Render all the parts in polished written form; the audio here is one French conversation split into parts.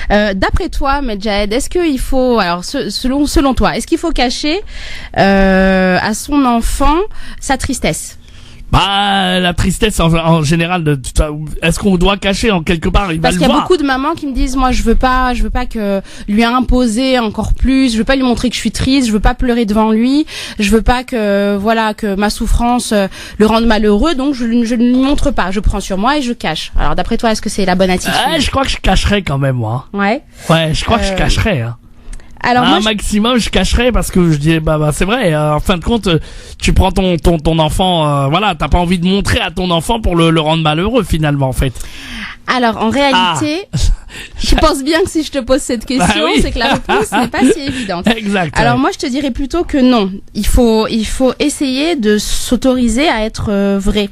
D'après toi, Medjed, est-ce qu'il faut, alors selon toi, est-ce qu'il faut cacher à son enfant sa tristesse? Bah, la tristesse en général, est-ce qu'on doit cacher en quelque part? Parce qu'il y a beaucoup de mamans qui me disent, moi je veux pas que lui imposer encore plus, je veux pas lui montrer que je suis triste, je veux pas pleurer devant lui, je veux pas que ma souffrance le rende malheureux, donc je ne lui montre pas, je prends sur moi et je cache. Alors d'après toi, est-ce que c'est la bonne attitude? Je crois que je cacherais quand même, moi. Ouais, je crois que je cacherais, hein. Alors moi, maximum je cacherais parce que je dis bah c'est vrai, en fin de compte tu prends ton enfant, t'as pas envie de montrer à ton enfant pour le rendre malheureux finalement en fait. Alors en réalité, je pense bien que si je te pose cette question, c'est que la réponse n'est pas si évidente. Exact. Alors moi je te dirais plutôt que non, il faut essayer de s'autoriser à être vrai.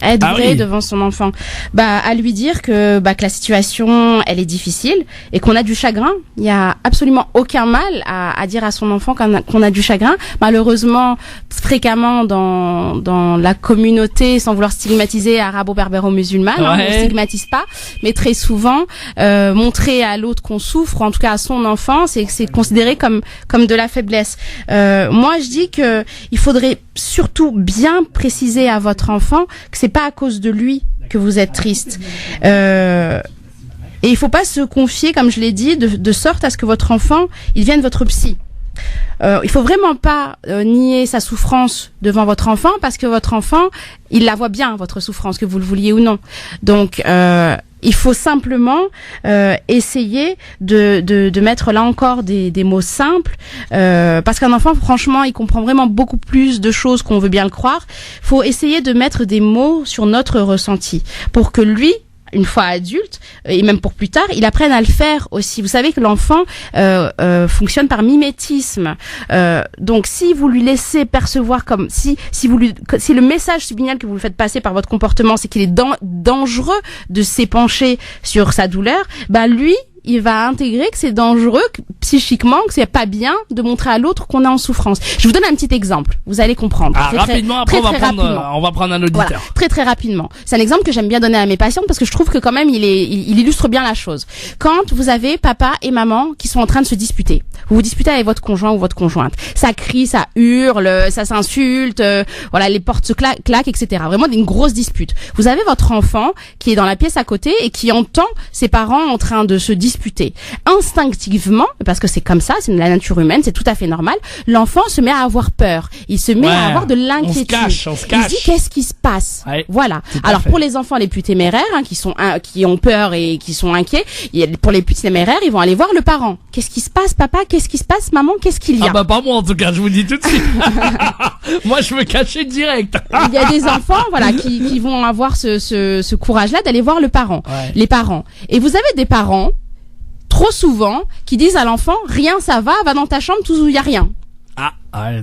Être vrai devant son enfant, à lui dire que la situation elle est difficile et qu'on a du chagrin. Il y a absolument aucun mal à dire à son enfant qu'on a du chagrin. Malheureusement, fréquemment dans la communauté, sans vouloir stigmatiser arabo-berbéro-musulmane, on ne stigmatise pas, mais très souvent montrer à l'autre qu'on souffre, ou en tout cas à son enfant, c'est considéré comme de la faiblesse. Moi je dis que il faudrait surtout bien préciser à votre enfant que c'est pas à cause de lui que vous êtes triste. Et il faut pas se confier, comme je l'ai dit, de sorte à ce que votre enfant, il devienne votre psy. Il faut vraiment pas nier sa souffrance devant votre enfant, parce que votre enfant, il la voit bien, votre souffrance, que vous le vouliez ou non. Donc, il faut simplement essayer de mettre là encore des mots simples, parce qu'un enfant, franchement, il comprend vraiment beaucoup plus de choses qu'on veut bien le croire. Il faut essayer de mettre des mots sur notre ressenti pour que lui, une fois adulte, et même pour plus tard, il apprenne à le faire aussi. Vous savez que l'enfant fonctionne par mimétisme. Donc, si vous lui laissez percevoir comme si le message subliminal que vous lui faites passer par votre comportement, c'est qu'il est dangereux de s'épancher sur sa douleur, lui, il va intégrer que c'est dangereux psychiquement, que c'est pas bien de montrer à l'autre qu'on est en souffrance. Je vous donne un petit exemple, vous allez comprendre. Rapidement, après on va prendre un auditeur. Voilà, très rapidement. C'est un exemple que j'aime bien donner à mes patientes parce que je trouve que quand même il illustre bien la chose. Quand vous avez papa et maman qui sont en train de se disputer, vous vous disputez avec votre conjoint ou votre conjointe, ça crie, ça hurle, ça s'insulte, les portes se claquent, etc. Vraiment une grosse dispute. Vous avez votre enfant qui est dans la pièce à côté et qui entend ses parents en train de se disputer. Instinctivement, parce que c'est comme ça, c'est la nature humaine, c'est tout à fait normal, l'enfant se met à avoir peur, il se met à avoir de l'inquiétude. On se cache. Il se dit qu'est-ce qui se passe. Voilà. Alors pour les enfants les plus téméraires, qui ont peur et qui sont inquiets, pour les plus téméraires, ils vont aller voir le parent. Qu'est-ce qui se passe, papa? Qu'est-ce qui se passe, maman? Qu'est-ce qu'il y a? Pas moi en tout cas, je vous dis tout de suite. Moi je me cachais direct. Il y a des enfants, qui vont avoir ce courage-là d'aller voir le parent, les parents. Et vous avez des parents trop souvent qui disent à l'enfant rien, ça va dans ta chambre tout où il y a rien.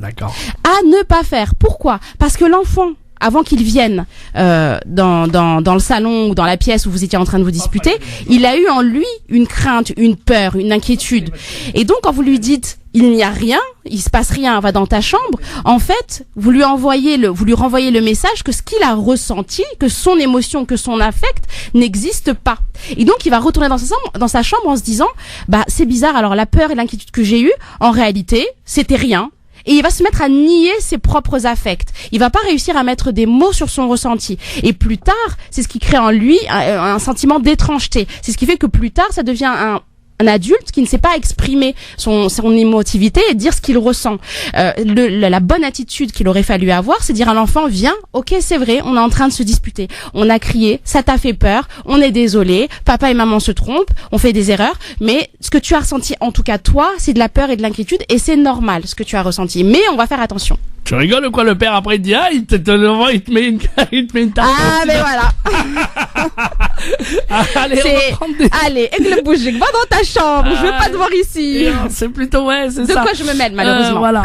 D'accord. À ne pas faire. Pourquoi? Parce que l'enfant, avant qu'il vienne dans le salon ou dans la pièce où vous étiez en train de vous disputer, il a eu en lui une crainte, une peur, une inquiétude. Et donc quand vous lui dites il n'y a rien, il se passe rien, va dans ta chambre, en fait, vous lui renvoyez le message que ce qu'il a ressenti, que son émotion, que son affect n'existe pas. Et donc il va retourner dans sa chambre en se disant c'est bizarre, alors la peur et l'inquiétude que j'ai eue, en réalité, c'était rien. Et il va se mettre à nier ses propres affects. Il va pas réussir à mettre des mots sur son ressenti. Et plus tard, c'est ce qui crée en lui un sentiment d'étrangeté. C'est ce qui fait que plus tard, ça devient un adulte qui ne sait pas exprimer son émotivité et dire ce qu'il ressent. La bonne attitude qu'il aurait fallu avoir, c'est dire à l'enfant, viens, ok, c'est vrai, on est en train de se disputer. On a crié, ça t'a fait peur, on est désolé, papa et maman se trompent, on fait des erreurs, mais ce que tu as ressenti, en tout cas toi, c'est de la peur et de l'inquiétude et c'est normal ce que tu as ressenti. Mais on va faire attention. Tu rigoles ou quoi, le père après il te dit il te met une tarte. Mais voilà. Allez, aigle le bougique, va dans ta chambre, je veux pas te voir ici. C'est plutôt c'est ça. De quoi je me mêle malheureusement. Voilà.